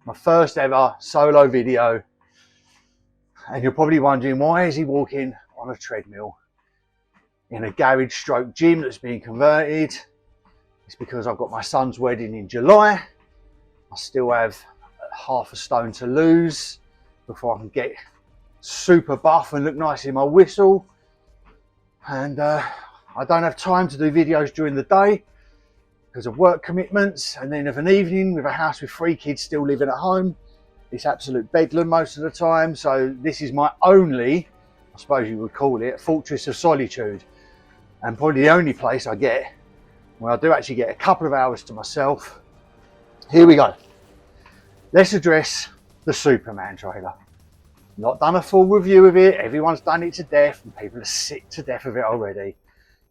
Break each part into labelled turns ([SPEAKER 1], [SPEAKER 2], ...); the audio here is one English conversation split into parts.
[SPEAKER 1] My first ever solo video, and you're probably wondering, why is he walking on a treadmill in a garage stroke gym that's being converted? It's because I've got my son's wedding in July. I still have half a stone to lose before I can get super buff and look nice in my whistle, and I don't have time to do videos during the day because of work commitments, and then of an evening with a house with 3 kids still living at home, it's absolute bedlam most of the time. So this is my only, I suppose you would call it, fortress of solitude, and probably the only place I get where I do actually get a couple of hours to myself. Here we go. Let's address the Superman trailer. Not done a full review of it. Everyone's done it to death and people are sick to death of it already.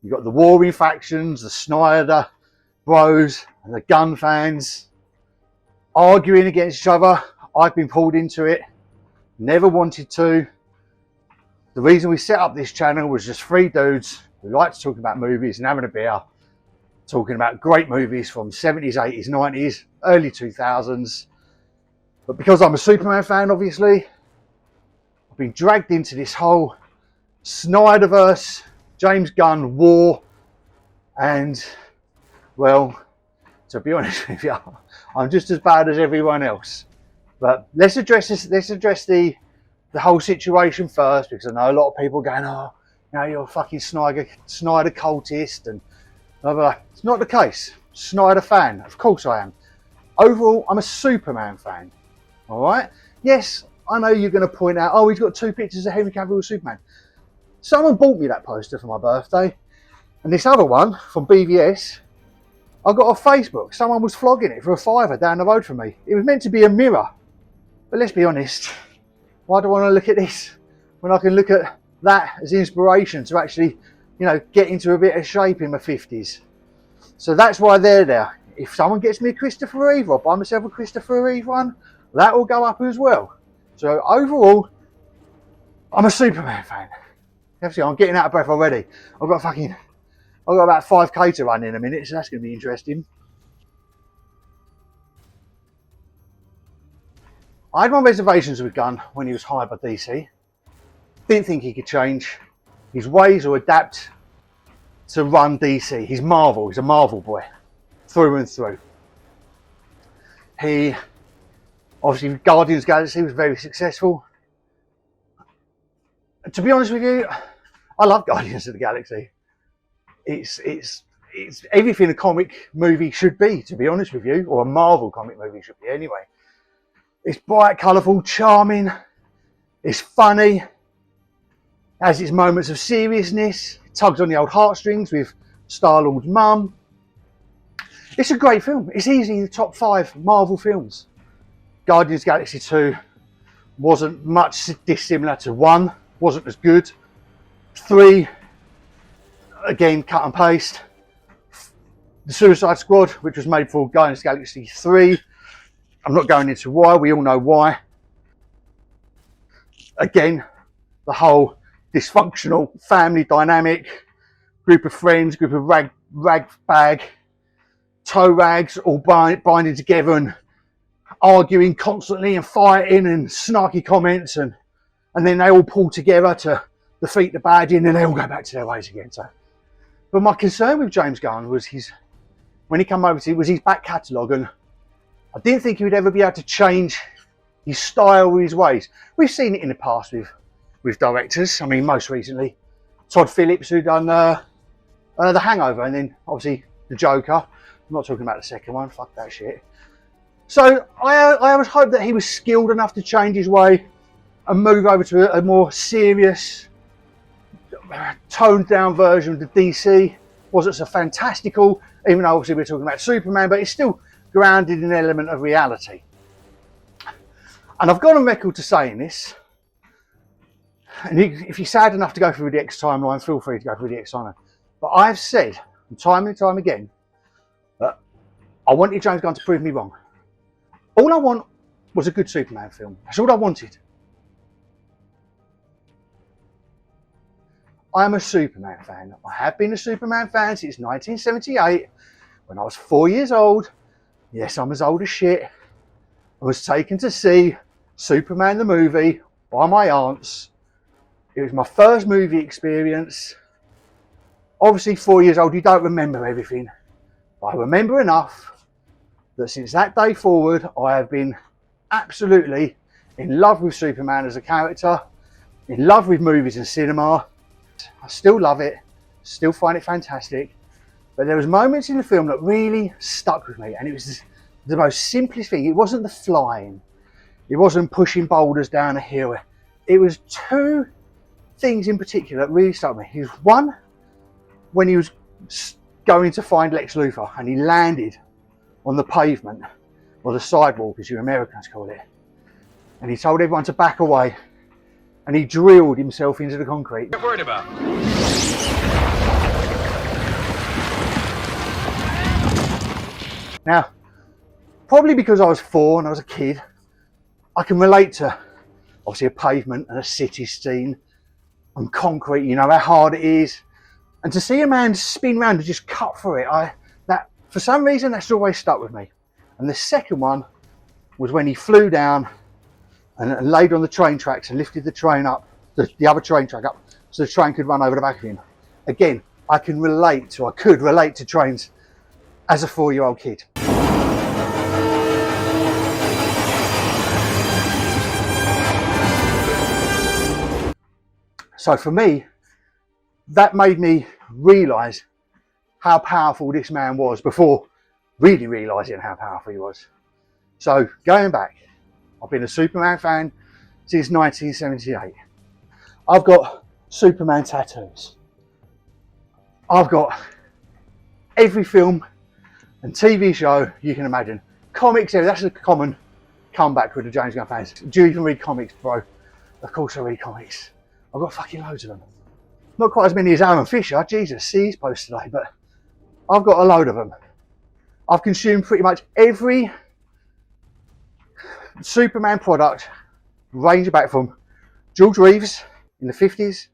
[SPEAKER 1] You've got the warring factions, the Snyder bros and the Gunn fans arguing against each other. I've been pulled into it, never wanted to. The reason we set up this channel was just 3 dudes who like to talk about movies and having a beer, talking about great movies from 70s, 80s, 90s, early 2000s. But because I'm a Superman fan, obviously, I've been dragged into this whole Snyderverse, James Gunn war, and well, to be honest with you, I'm just as bad as everyone else. But let's address this. Let's address the whole situation first, because I know a lot of people going, "Oh, you know, you're a fucking Snyder cultist," and blah, blah, blah. It's not the case. Snyder fan, of course I am. Overall, I'm a Superman fan. All right. Yes, I know you're going to point out, oh, he's got 2 pictures of Henry Cavill with Superman. Someone bought me that poster for my birthday, and this other one from BVS, I got off Facebook. Someone was flogging it for a £5 down the road from me. It was meant to be a mirror. But let's be honest, why do I want to look at this when I can look at that as inspiration to actually, you know, get into a bit of shape in my 50s? So that's why they're there. If someone gets me a Christopher Reeve, or buy myself a Christopher Reeve one, that will go up as well. So overall, I'm a Superman fan. Obviously, I'm getting out of breath already. I've got about 5k to run in a minute, so that's going to be interesting. I had my reservations with Gunn when he was hired by DC. Didn't think he could change his ways or adapt to run DC. He's Marvel. He's a Marvel boy, through and through. He, obviously, Guardians of the Galaxy was very successful. To be honest with you, I love Guardians of the Galaxy. It's everything a comic movie should be, to be honest with you, or a Marvel comic movie should be anyway. It's bright, colourful, charming, it's funny, has its moments of seriousness, it tugs on the old heartstrings with Star-Lord's mum. It's a great film. It's easily the top 5 Marvel films. Guardians of the Galaxy 2 wasn't much dissimilar to 1, wasn't as good. 3, again, cut and paste. The Suicide Squad, which was made for Guardians of the Galaxy 3. I'm not going into why, we all know why. Again, the whole dysfunctional family dynamic, group of friends, group of rag bag, toe rags, all binding together and arguing constantly and fighting and snarky comments, and then they all pull together to defeat the baddie, and then they all go back to their ways again. So, but my concern with James Gunn was when he came over to it, was his back catalogue, and I didn't think he would ever be able to change his style or his ways. We've seen it in the past with directors. I mean, most recently, Todd Phillips, who done The Hangover, and then obviously The Joker. I'm not talking about the second one, fuck that shit. So I always hoped that he was skilled enough to change his way and move over to a more serious, toned down version of the DC. Wasn't so fantastical, even though obviously we're talking about Superman, but it's still grounded in an element of reality. And I've gone on record to saying this, and if you're sad enough to go through the X timeline, feel free to go through the X timeline. But I've said time and time again that I wanted James Gunn to prove me wrong. All I want was a good Superman film. That's all I wanted. I'm a Superman fan. I have been a Superman fan since 1978 when I was 4 years old. Yes, I'm as old as shit. I was taken to see Superman the movie by my aunts. It was my first movie experience. Obviously 4 years old, you don't remember everything. But I remember enough that since that day forward, I have been absolutely in love with Superman as a character, in love with movies and cinema. I still love it, still find it fantastic. But there was moments in the film that really stuck with me, and it was the most simplest thing. It wasn't the flying. It wasn't pushing boulders down a hill. It was two things in particular that really stuck with me. It was one, when he was going to find Lex Luthor and he landed on the pavement, or the sidewalk as you Americans call it. And he told everyone to back away, and he drilled himself into the concrete.
[SPEAKER 2] What are you worried about?
[SPEAKER 1] Now, probably because I was 4 and I was a kid, I can relate to obviously a pavement and a city scene and concrete, you know how hard it is. And to see a man spin round and just cut through it, that for some reason that's always stuck with me. And the second one was when he flew down and laid on the train tracks and lifted the train up, the other train track up, so the train could run over the back of him. Again, I could relate to trains as a 4-year-old kid. So for me, that made me realise how powerful this man was before really realising how powerful he was. So going back, I've been a Superman fan since 1978. I've got Superman tattoos. I've got every film and TV show you can imagine. Comics, that's a common comeback with the James Gunn fans. Do you even read comics, bro? Of course I read comics. I've got fucking loads of them. Not quite as many as Aaron Fisher, Jesus, see his post today, but I've got a load of them. I've consumed pretty much every Superman product, range back from George Reeves in the 50s,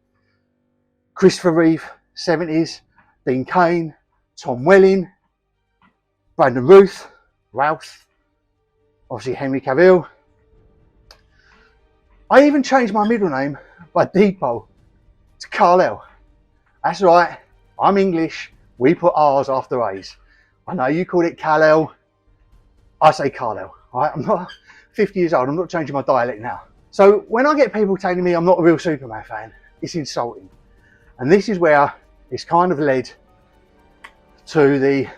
[SPEAKER 1] Christopher Reeve, 70s, Dean Cain, Tom Welling, Brandon Routh, obviously Henry Cavill. I even changed my middle name by default to Kal-El. That's right, I'm English, we put R's after A's. I know you call it Kal-El, I say Kal-El. Right? I'm not 50 years old, I'm not changing my dialect now. So when I get people telling me I'm not a real Superman fan, it's insulting. And this is where it's kind of led to the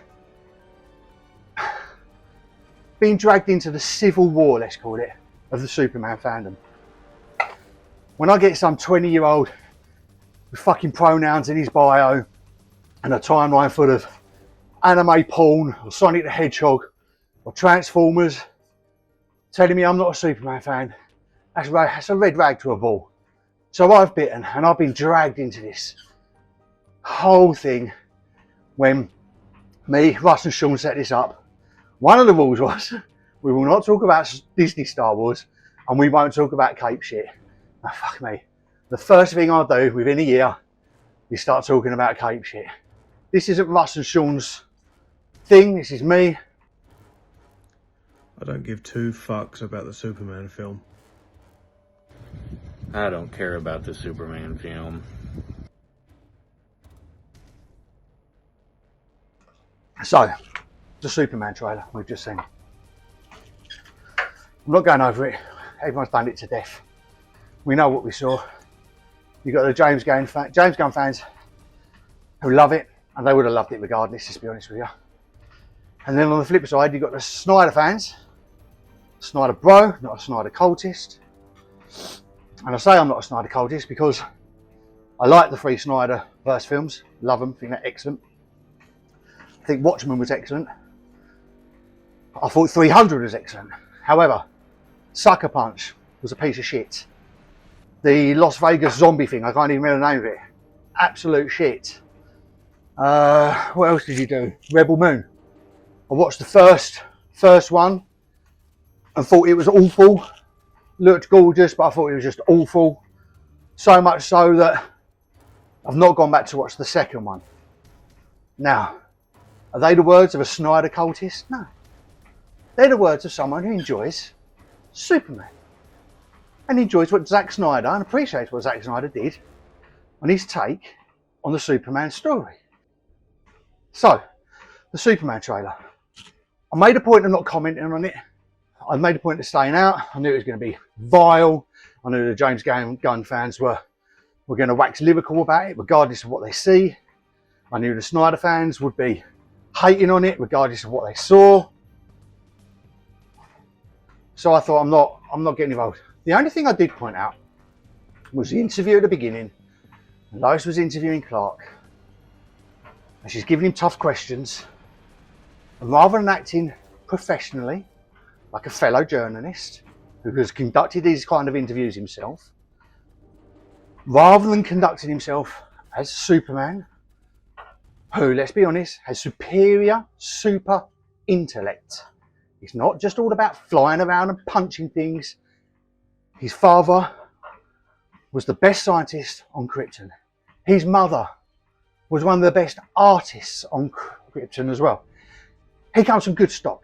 [SPEAKER 1] being dragged into the civil war, let's call it, of the Superman fandom. When I get some 20-year-old with fucking pronouns in his bio and a timeline full of anime porn or Sonic the Hedgehog or Transformers telling me I'm not a Superman fan, that's a red rag to a bull. So I've bitten and I've been dragged into this whole thing when me, Russ and Sean set this up. One of the rules was we will not talk about Disney Star Wars and we won't talk about Cape shit. Now fuck me. The first thing I'll do within a year is start talking about Cape shit. This isn't Russ and Sean's thing, this is me.
[SPEAKER 3] I don't give 2 fucks about the Superman film.
[SPEAKER 2] I don't care about the Superman film.
[SPEAKER 1] So, the Superman trailer we've just seen. I'm not going over it, everyone's done it to death. We know what we saw. You've got the James Gunn fans who love it, and they would have loved it regardless, to be honest with you. And then on the flip side, you've got the Snyder fans. Snyder bro, not a Snyder cultist. And I say I'm not a Snyder cultist because I like the 3 Snyderverse films, love them, think they're excellent. I think Watchmen was excellent. I thought 300 was excellent. However, Sucker Punch was a piece of shit. The Las Vegas zombie thing, I can't even remember the name of it. Absolute shit. What else did you do? Rebel Moon. I watched the first one and thought it was awful. Looked gorgeous, but I thought it was just awful. So much so that I've not gone back to watch the second one. Now, are they the words of a Snyder cultist? No. They're the words of someone who enjoys Superman and enjoys what Zack Snyder and appreciates what Zack Snyder did on his take on the Superman story. So, the Superman trailer. I made a point of not commenting on it. I made a point of staying out. I knew it was going to be vile. I knew the James Gunn fans were going to wax lyrical about it, regardless of what they see. I knew the Snyder fans would be hating on it, regardless of what they saw. So I thought, I'm not getting involved. The only thing I did point out was the interview at the beginning. Lois was interviewing Clark, and she's giving him tough questions. And rather than acting professionally, like a fellow journalist who has conducted these kind of interviews himself, rather than conducting himself as Superman, who, let's be honest, has superior super intellect. It's not just all about flying around and punching things. His father was the best scientist on Krypton. His mother was one of the best artists on Krypton as well. He comes from good stock.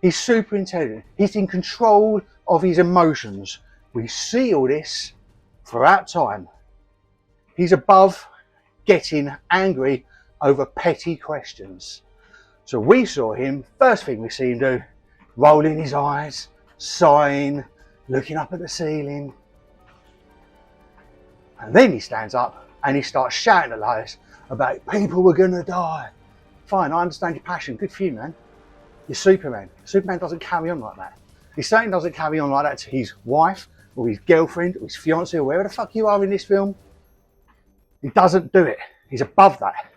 [SPEAKER 1] He's super intelligent. He's in control of his emotions. We see all this throughout time. He's above getting angry over petty questions. So we saw him, first thing we see him do, rolling his eyes, sighing, looking up at the ceiling. And then he stands up and he starts shouting at Lois about people were going to die. Fine, I understand your passion. Good for you, man. You're Superman. Superman doesn't carry on like that. He certainly doesn't carry on like that to his wife or his girlfriend or his fiancée or wherever the fuck you are in this film. He doesn't do it. He's above that.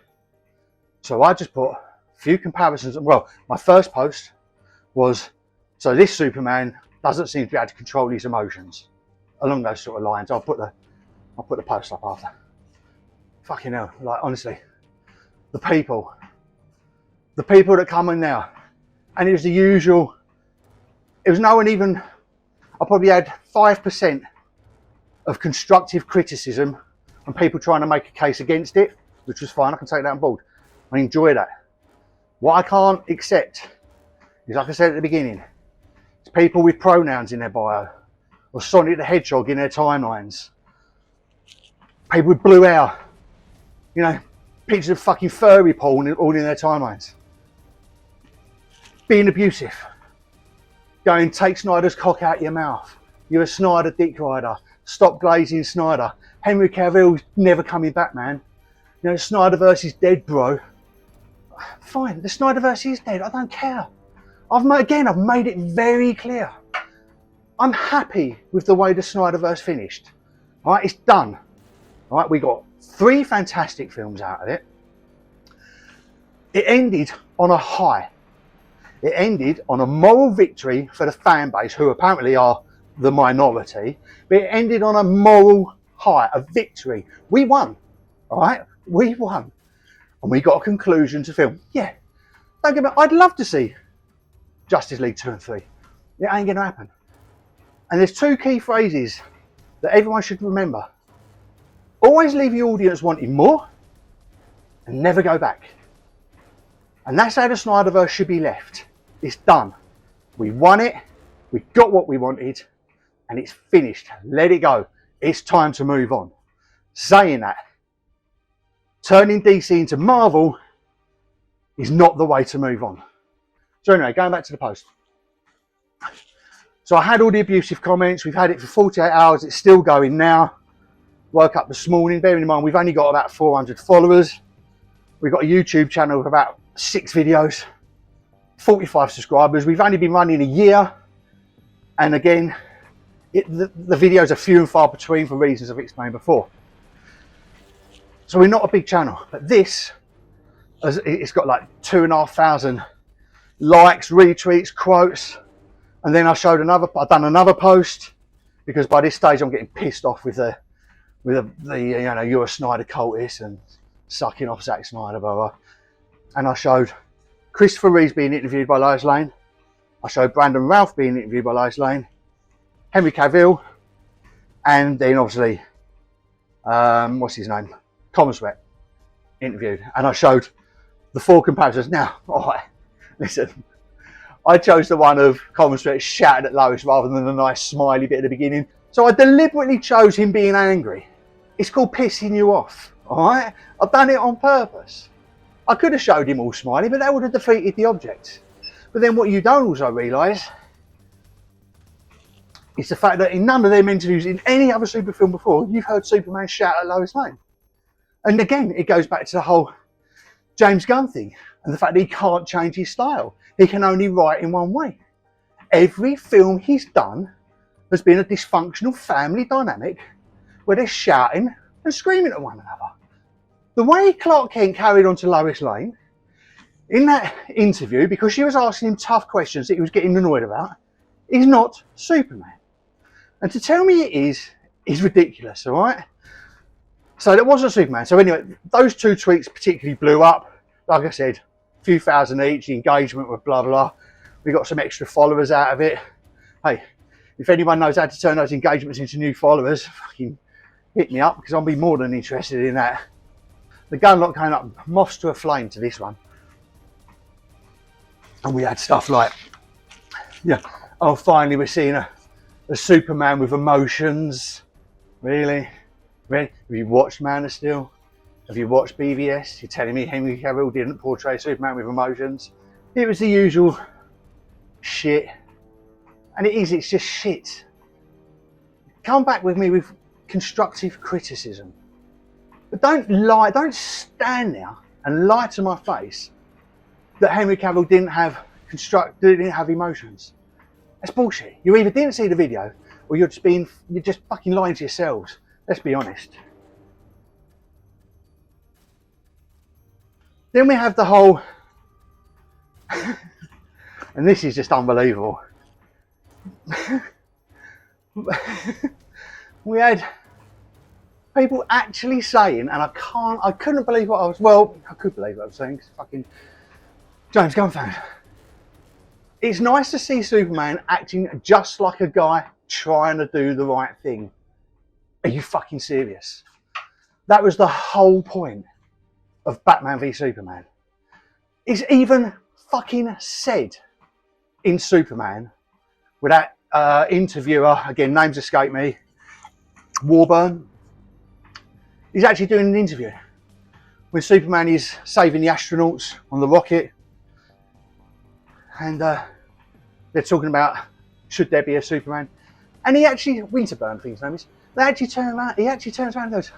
[SPEAKER 1] So I just put a few comparisons. Well, my first post was, so this Superman doesn't seem to be able to control his emotions. Along those sort of lines. I'll put the post up after. Fucking hell, like honestly, the people that come in now, and it was the usual. It was no one even. I probably had 5% of constructive criticism and people trying to make a case against it, which was fine. I can take that on board. I enjoy that. What I can't accept is, like I said at the beginning, it's people with pronouns in their bio, or Sonic the Hedgehog in their timelines. People with blue hair, you know, pictures of fucking furry porn all in their timelines. Being abusive. Going, take Snyder's cock out your mouth. You're a Snyder dick rider. Stop glazing Snyder. Henry Cavill's never coming back, man. You know, Snyderverse is dead, bro. Fine, the Snyderverse is dead. I don't care. I've made it very clear. I'm happy with the way the Snyderverse finished. All right, it's done. All right, we got 3 fantastic films out of it. It ended on a high. It ended on a moral victory for the fan base, who apparently are the minority. But it ended on a moral high, a victory. We won. All right, we won. And we got a conclusion to film. Yeah, don't get me. I'd love to see Justice League 2 and 3. It ain't going to happen. And there's 2 key phrases that everyone should remember. Always leave the audience wanting more and never go back. And that's how the Snyderverse should be left. It's done. We won it. We got what we wanted. And it's finished. Let it go. It's time to move on. Saying that, turning DC into Marvel is not the way to move on. So anyway, going back to the post. So I had all the abusive comments. We've had it for 48 hours. It's still going now. Woke up this morning, bearing in mind we've only got about 400 followers. We've got a YouTube channel with about 6 videos, 45 subscribers. We've only been running a year. And again, the videos are few and far between for reasons I've explained before. So we're not a big channel, but this, it's got like 2,500 likes, retweets, quotes. And then I've done another post, because by this stage I'm getting pissed off with the you know, you're a Snyder cultist and sucking off Zack Snyder, blah, blah. And I showed Christopher Reeves being interviewed by Lois Lane. I showed Brandon Routh being interviewed by Lois Lane, Henry Cavill, and then obviously, what's his name? Common Sweat interviewed, and I showed the 4 comparisons. Now, alright, listen, I chose the one of Common Sweat shouting at Lois rather than the nice smiley bit at the beginning. So I deliberately chose him being angry. It's called pissing you off, alright? I've done it on purpose. I could have showed him all smiley, but that would have defeated the object. But then what you don't also realise is the fact that in none of them interviews in any other super film before, you've heard Superman shout at Lois Lane. And again, it goes back to the whole James Gunn thing and the fact that he can't change his style. He can only write in one way. Every film he's done has been a dysfunctional family dynamic where they're shouting and screaming at one another. The way Clark Kent carried on to Lois Lane in that interview, because she was asking him tough questions that he was getting annoyed about, is not Superman. And to tell me it is ridiculous, all right? So that wasn't Superman. So anyway, those 2 tweets particularly blew up. Like I said, a few thousand each, the engagement with blah, blah. We got some extra followers out of it. Hey, if anyone knows how to turn those engagements into new followers, fucking hit me up, because I'll be more than interested in that. The gun lot came up moss to a flame to this one. And we had stuff like, yeah, oh, finally we're seeing a Superman with emotions. Really? Really? Have you watched Man of Steel? Have you watched BVS? You're telling me Henry Cavill didn't portray Superman with emotions? It was the usual shit. And it's just shit. Come back with me with constructive criticism. But don't lie, don't stand there and lie to my face that Henry Cavill didn't have emotions. That's bullshit. You either didn't see the video or you're just fucking lying to yourselves. Let's be honest. Then we have the whole, and this is just unbelievable. We had people actually saying, and I couldn't believe what I was, well, I could believe what I was saying, because fucking James Gunn fan. It's nice to see Superman acting just like a guy trying to do the right thing. Are you fucking serious? That was the whole point of Batman v Superman. It's even fucking said in Superman with that interviewer, again, names escape me, Warburn. He's actually doing an interview when Superman is saving the astronauts on the rocket, and they're talking about should there be a Superman, and he actually, Winterburn, I think his name is, he actually turns around and goes,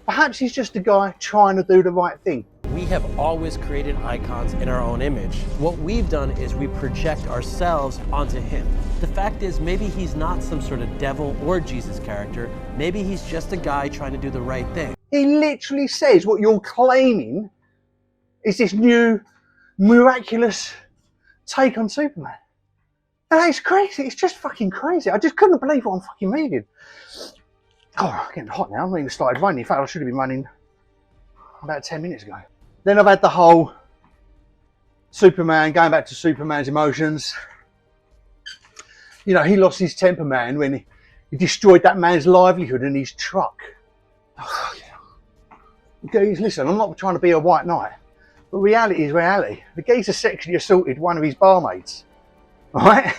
[SPEAKER 1] perhaps he's just a guy trying to do the right thing.
[SPEAKER 4] We have always created icons in our own image. What we've done is we project ourselves onto him. The fact is, maybe he's not some sort of devil or Jesus character. Maybe he's just a guy trying to do the right thing.
[SPEAKER 1] He literally says what you're claiming is this new miraculous take on Superman. And it's crazy. It's just fucking crazy. I just couldn't believe what I'm fucking reading. Oh, I'm getting hot now. I'm not even started running. In fact, I should have been running about 10 minutes ago. Then I've had the whole Superman, going back to Superman's emotions. You know, he lost his temper, man, when he destroyed that man's livelihood in his truck. Oh, yeah. Guys, listen, I'm not trying to be a white knight, but reality is reality. The geezer sexually assaulted one of his barmaids, right?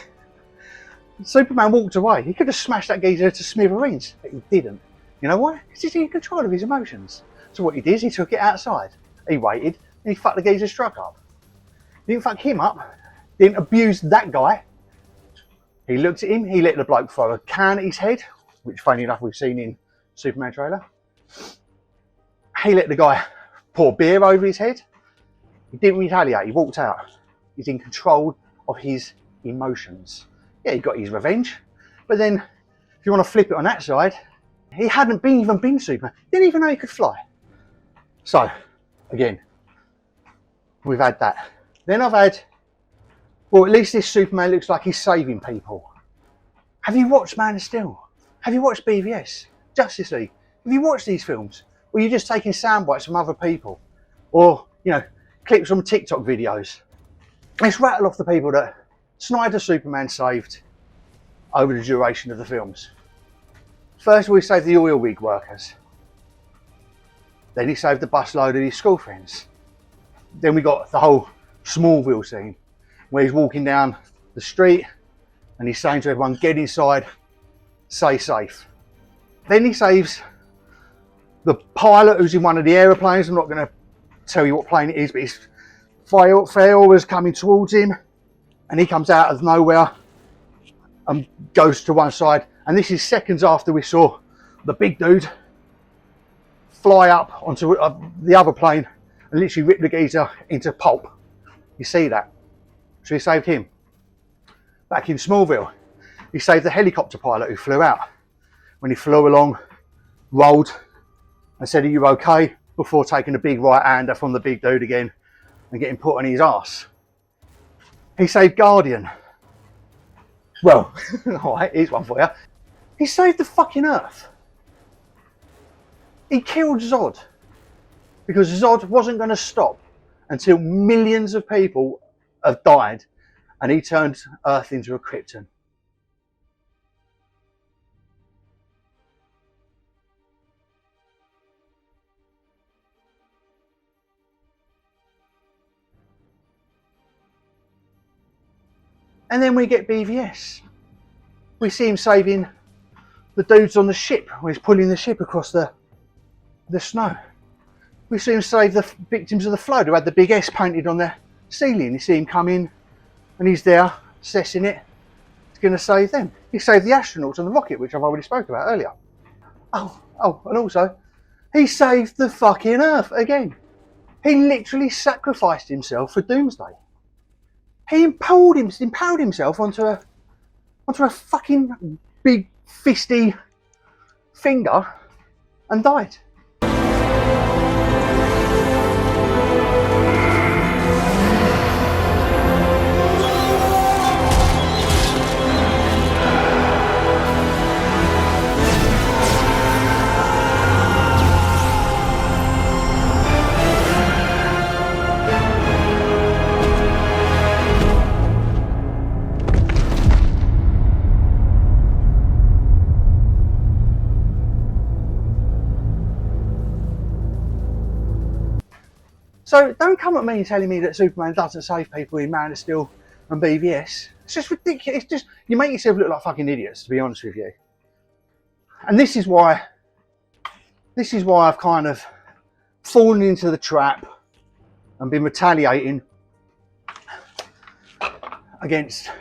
[SPEAKER 1] Superman walked away. He could have smashed that geezer to smithereens, but he didn't. You know why? Because he's in control of his emotions. So what he did is he took it outside. He waited and he fucked the geezer's truck up. He didn't fuck him up. Didn't abuse that guy. He looked at him. He let the bloke throw a can at his head, which funny enough we've seen in Superman trailer. He let the guy pour beer over his head. He didn't retaliate. He walked out. He's in control of his emotions. Yeah, he got his revenge. But then, if you want to flip it on that side, he hadn't even been Superman. Didn't even know he could fly. So, again, we've had that. Then I've had, well, at least this Superman looks like he's saving people. Have you watched Man of Steel? Have you watched BVS? Justice League? Have you watched these films? Or are you just taking sound bites from other people? Or, you know, clips from TikTok videos? Let's rattle off the people that Snyder Superman saved over the duration of the films. First, we saved the oil rig workers. Then he saved a busload of his school friends. Then we got the whole Smallville scene where he's walking down the street and he's saying to everyone, get inside, stay safe. Then he saves the pilot who's in one of the aeroplanes. I'm not going to tell you what plane it is, but his fire was coming towards him and he comes out of nowhere and goes to one side. And this is seconds after we saw the big dude fly up onto the other plane and literally rip the geezer into pulp. You see that? So he saved him. Back in Smallville, he saved the helicopter pilot who flew out. When he flew along, rolled and said, are you okay? Before taking a big right-hander from the big dude again and getting put on his ass. He saved Guardian. Well, alright, here's one for you. He saved the fucking Earth. He killed Zod because Zod wasn't going to stop until millions of people have died and he turned Earth into a Krypton. And then we get BVS. We see him saving the dudes on the ship when he's pulling the ship across the snow. We see him save the victims of the flood who had the big S painted on their ceiling. You see him come in and he's there assessing it. He's going to save them. He saved the astronauts on the rocket, which I've already spoke about earlier. Oh, and also he saved the fucking Earth again. He literally sacrificed himself for Doomsday. He impaled himself onto a fucking big fisty finger and died. So don't come at me telling me that Superman doesn't save people in Man of Steel and BVS. It's just ridiculous. It's just, you make yourself look like fucking idiots, to be honest with you. And this is why I've kind of fallen into the trap and been retaliating against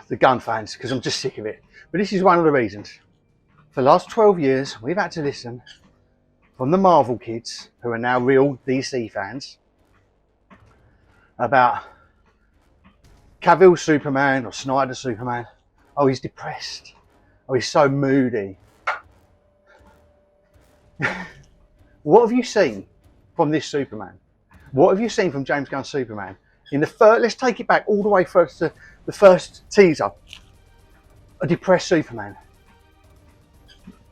[SPEAKER 1] the Gunn fans, because I'm just sick of it. But this is one of the reasons. For the last 12 years, we've had to listen from the Marvel kids, who are now real DC fans, about Cavill's Superman or Snyder's Superman. Oh, he's depressed. Oh, he's so moody. What have you seen from this Superman? What have you seen from James Gunn's Superman? In the first, let's take it back all the way first to the first teaser. A depressed Superman.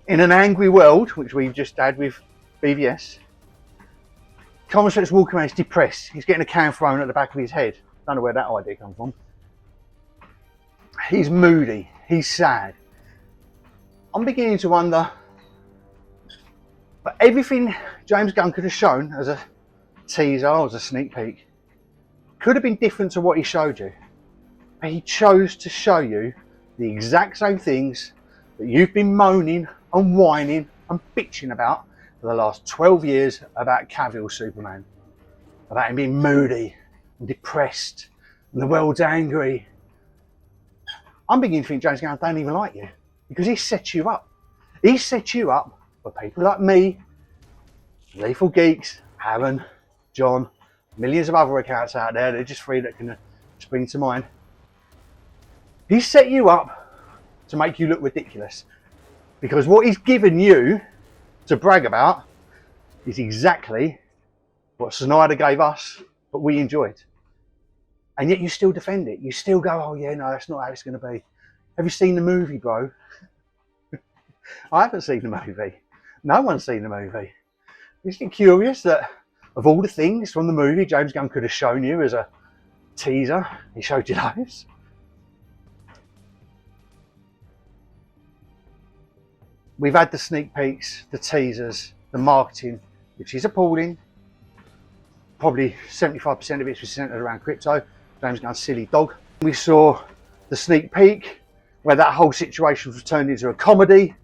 [SPEAKER 1] In an angry world, which we've just had with BVS, Commonsense walking around, he's depressed. He's getting a can thrown at the back of his head. Don't know where that idea comes from. He's moody. He's sad. I'm beginning to wonder, but everything James Gunn could have shown as a teaser or as a sneak peek could have been different to what he showed you. But he chose to show you the exact same things that you've been moaning and whining and bitching about for the last 12 years about Cavill's Superman. About him being moody and depressed and the world's angry. I'm beginning to think James Gunn don't even like you, because he set you up. He set you up for people like me, Lethal Geeks, Aaron, John, millions of other accounts out there. They're just three that can spring to mind. He set you up to make you look ridiculous, because what he's given you to brag about is exactly what Snyder gave us, but we enjoyed. And yet you still defend it. You still go, oh yeah, no, that's not how it's going to be. Have you seen the movie, bro? I haven't seen the movie. No one's seen the movie. Isn't it curious that of all the things from the movie James Gunn could have shown you as a teaser, he showed you those? we've had the sneak peeks, the teasers, the marketing, which is appalling. Probably 75% of it was centered around crypto. James Gunn's silly dog. We saw the sneak peek where that whole situation was turned into a comedy,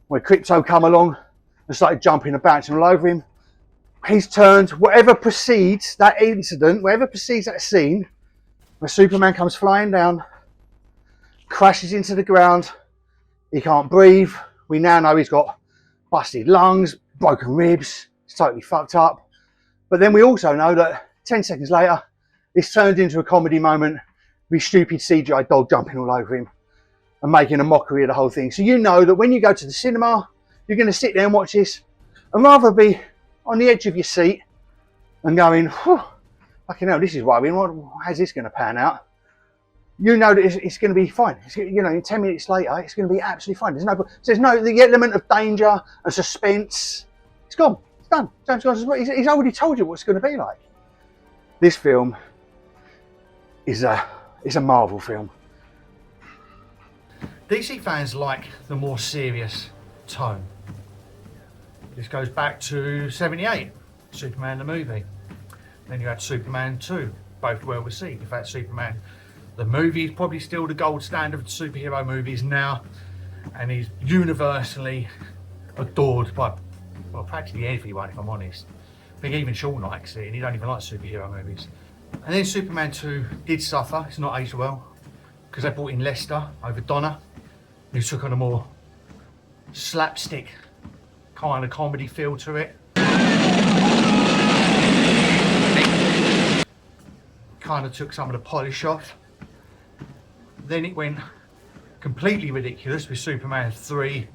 [SPEAKER 1] where crypto come along and started jumping and bouncing all over him. He's turned whatever precedes that incident, whatever precedes that scene, where Superman comes flying down, crashes into the ground, he can't breathe. We now know he's got busted lungs, broken ribs, he's totally fucked up. But then we also know that 10 seconds later, it's turned into a comedy moment with stupid CGI dog jumping all over him and making a mockery of the whole thing. So you know that when you go to the cinema, you're going to sit there and watch this and rather be on the edge of your seat and going, fucking hell, this is worrying. How's this going to pan out? You know that it's going to be fine. You know, in 10 minutes later, it's going to be absolutely fine. There's no the element of danger and suspense. It's gone. It's done. James Gunn, he's already told you what it's going to be like. This film is a Marvel film. DC fans like the more serious tone. This goes back to 78, Superman the movie. Then you had Superman 2, both well received. In fact, Superman the movie is probably still the gold standard of superhero movies now, and he's universally adored by, well, practically everyone, if I'm honest. I think even Sean likes it, and he don't even like superhero movies. And then Superman 2 did suffer. It's not aged well, because they brought in Lester over Donna, who took on a more slapstick kind of comedy feel to it. Kind of took some of the polish off. Then it went completely ridiculous with Superman 3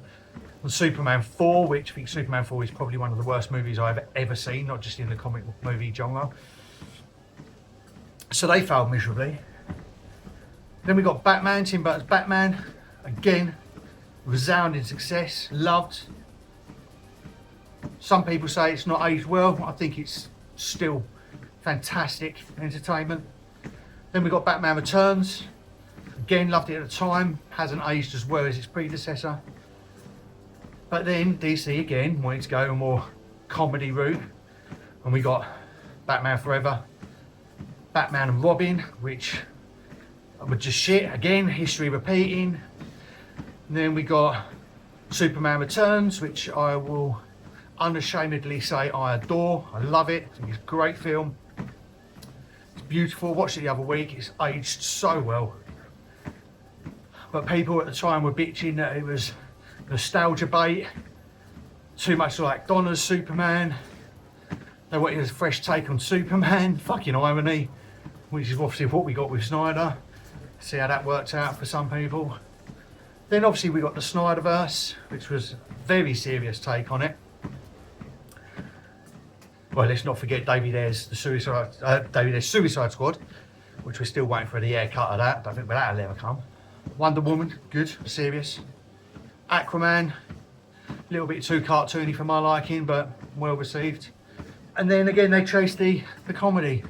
[SPEAKER 1] and Superman 4, which I think Superman 4 is probably one of the worst movies I've ever seen, not just in the comic book movie genre. So they failed miserably. Then we got Batman, Tim Burton's Batman, again, resounding success, loved. Some people say it's not aged well. I think it's still fantastic entertainment. Then we got Batman Returns. Again, loved it at the time. Hasn't aged as well as its predecessor. But then DC again wanted to go a more comedy route. And we got Batman Forever, Batman and Robin, which were just shit. Again, history repeating. And then we got Superman Returns, which I will unashamedly say I adore. I love it. I think it's a great film. It's beautiful. Watched it the other week. It's aged so well. But people at the time were bitching that it was nostalgia bait, too much like Donna's Superman. They wanted a fresh take on Superman. Fucking irony, which is obviously what we got with Snyder. See how that worked out for some people. Then obviously we got the Snyderverse, which was a very serious take on it. Well, let's not forget David Ayer's Suicide Squad, which we're still waiting for the haircut of that. Don't think that'll ever come. Wonder Woman, good, serious. Aquaman, a little bit too cartoony for my liking, but well received. And then again, they chased the comedy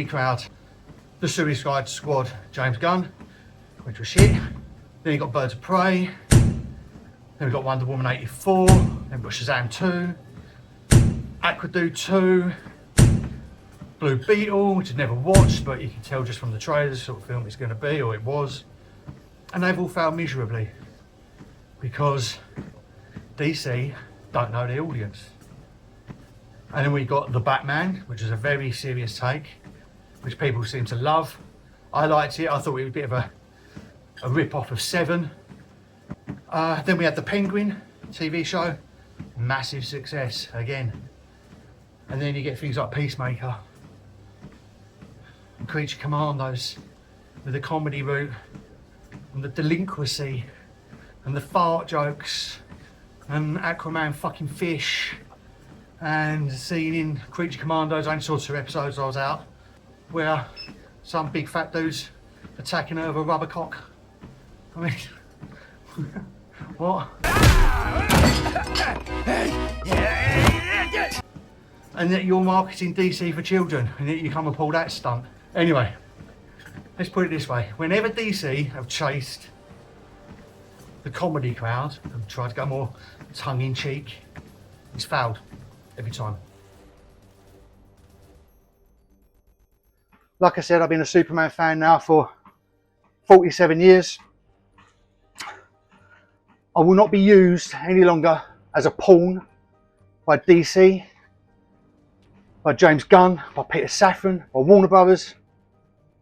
[SPEAKER 1] crowd. The Suicide Squad, James Gunn, which was shit. Then you got Birds of Prey. Then we got Wonder Woman 84. Then we got Shazam 2. Aquadude 2. Blue Beetle, which I've never watched, but you can tell just from the trailers the sort of film it's going to be, or it was. And they've all failed miserably because DC don't know the audience. And then we got The Batman, which is a very serious take, which people seem to love. I liked it. I thought it was a bit of a rip-off of Seven. Then we had The Penguin TV show, massive success again. And then you get things like Peacemaker, Creature Commandos, with the comedy route, and the delinquency, and the fart jokes, and Aquaman fucking fish, and seeing in Creature Commandos, I only saw 2 episodes I was out, where some big fat dude's attacking her with a rubber cock. I mean, what? And yet you're marketing DC for children, and yet you come and pull that stunt. Anyway, let's put it this way. Whenever DC have chased
[SPEAKER 5] the comedy crowd and tried to go more tongue-in-cheek. It's failed every time.
[SPEAKER 1] Like I said, I've been a Superman fan now for 47 years. I will not be used any longer as a pawn by DC, by James Gunn, by Peter Safran, by Warner Brothers.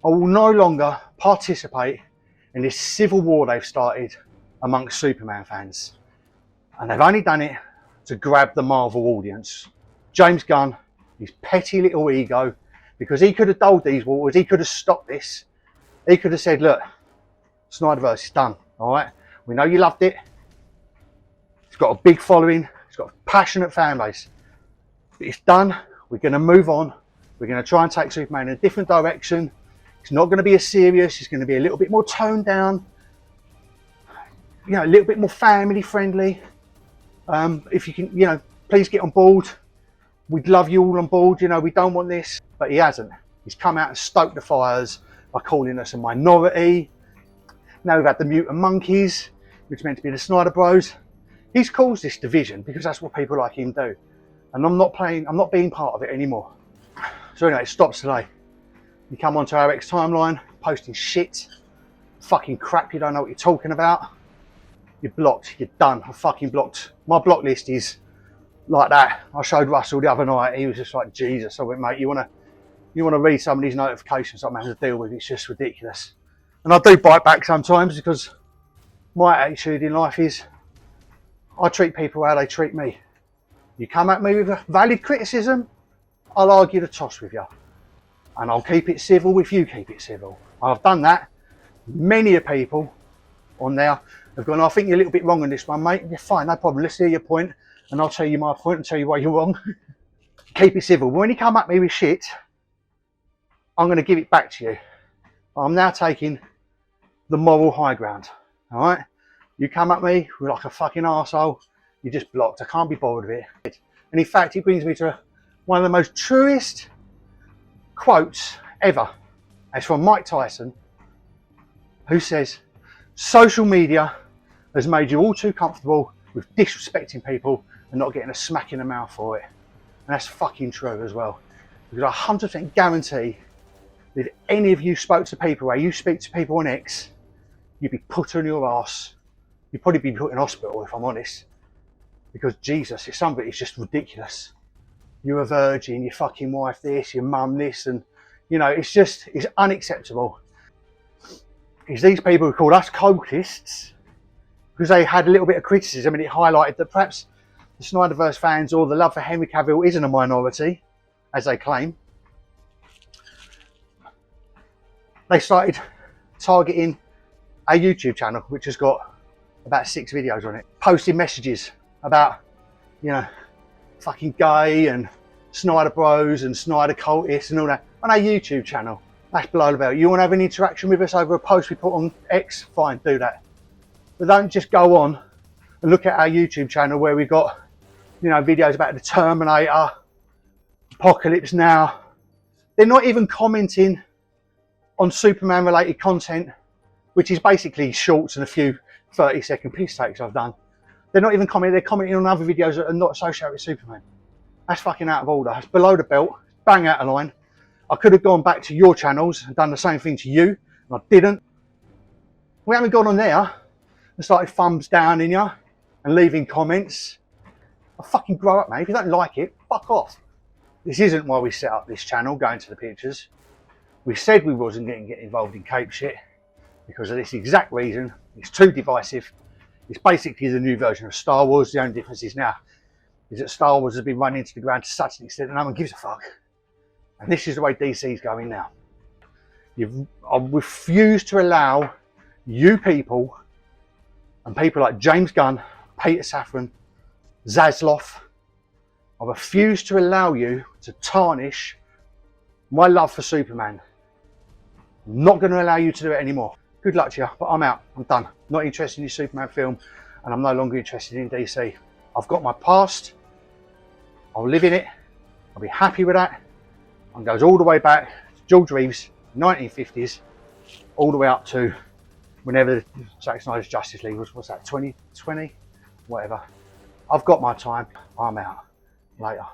[SPEAKER 1] I will no longer participate in this civil war they've started amongst Superman fans. And they've only done it to grab the Marvel audience. James Gunn, his petty little ego, because he could have dulled these waters, he could have stopped this. He could have said, look, Snyderverse is done, all right? We know you loved it. It's got a big following. It's got a passionate fan base. But it's done. We're going to move on. We're going to try and take Superman in a different direction. It's not going to be as serious. It's going to be a little bit more toned down. You know, a little bit more family friendly. If you can, you know, please get on board. We'd love you all on board. You know, we don't want this. But he hasn't. He's come out and stoked the fires by calling us a minority. Now we've had the mutant monkeys, which is meant to be the Snyder Bros. He's caused this division because that's what people like him do. And I'm not being part of it anymore. So anyway, it stops today. You come onto our X timeline, posting shit, fucking crap you don't know what you're talking about. You're blocked, you're done, I'm fucking blocked. My block list is like that. I showed Russell the other night, he was just like, Jesus. I went, mate, you wanna read some of these notifications I'm having to deal with, it's just ridiculous. And I do bite back sometimes because my attitude in life is I treat people how they treat me. You come at me with a valid criticism, I'll argue the toss with you. And I'll keep it civil if you keep it civil. I've done that. Many of people on there have gone, I think you're a little bit wrong on this one, mate. You're fine, no problem. Let's hear your point and I'll tell you my point and tell you why you're wrong. Keep it civil. But when you come at me with shit, I'm going to give it back to you. I'm now taking the moral high ground. All right? You come at me with like a fucking arsehole, you're just blocked. I can't be bothered with it. And in fact, it brings me to one of the most truest quotes ever. It's from Mike Tyson, who says, social media has made you all too comfortable with disrespecting people and not getting a smack in the mouth for it. And that's fucking true as well. Because I 100% guarantee that if any of you spoke to people where you speak to people on X, you'd be put on your arse. You'd probably be put in hospital if I'm honest. Because Jesus, some of it is just ridiculous. You're a virgin, your fucking wife this, your mum this, and you know, it's unacceptable. It's these people who call us cultists because they had a little bit of criticism and it highlighted that perhaps the Snyderverse fans or the love for Henry Cavill isn't a minority, as they claim. They started targeting our YouTube channel, which has got about 6 videos on it, posting messages about, you know, fucking gay and Snyder Bros and Snyder Cultists and all that on our YouTube channel. That's below the belt. You want to have an interaction with us over a post we put on X? Fine, do that. But don't just go on and look at our YouTube channel where we've got, you know, videos about the Terminator, Apocalypse Now. They're not even commenting on Superman related content, which is basically shorts and a few 30-second piss takes I've done. They're not even commenting, they're commenting on other videos that are not associated with Superman. That's fucking out of order. It's below the belt, bang out of line. I could have gone back to your channels and done the same thing to you, and I didn't. We haven't gone on there and started thumbs down in you and leaving comments. I fucking grow up, mate. If you don't like it, fuck off. This isn't why we set up this channel, going to the pictures. We said we wasn't going to get involved in cape shit because of this exact reason. It's too divisive. It's basically the new version of Star Wars. The only difference is now is that Star Wars has been run into the ground to such an extent that no one gives a fuck. And this is the way DC is going now. I refuse to allow you people and people like James Gunn, Peter Safran, Zaslav, I refuse to allow you to tarnish my love for Superman. I'm not going to allow you to do it anymore. Good luck to you, but I'm out. I'm done. Not interested in your Superman film, and I'm no longer interested in DC. I've got my past. I'll live in it. I'll be happy with that. And goes all the way back to George Reeves, 1950s, all the way up to whenever Zack Snyder's Justice League was, what's that, 2020? Whatever. I've got my time. I'm out. Later.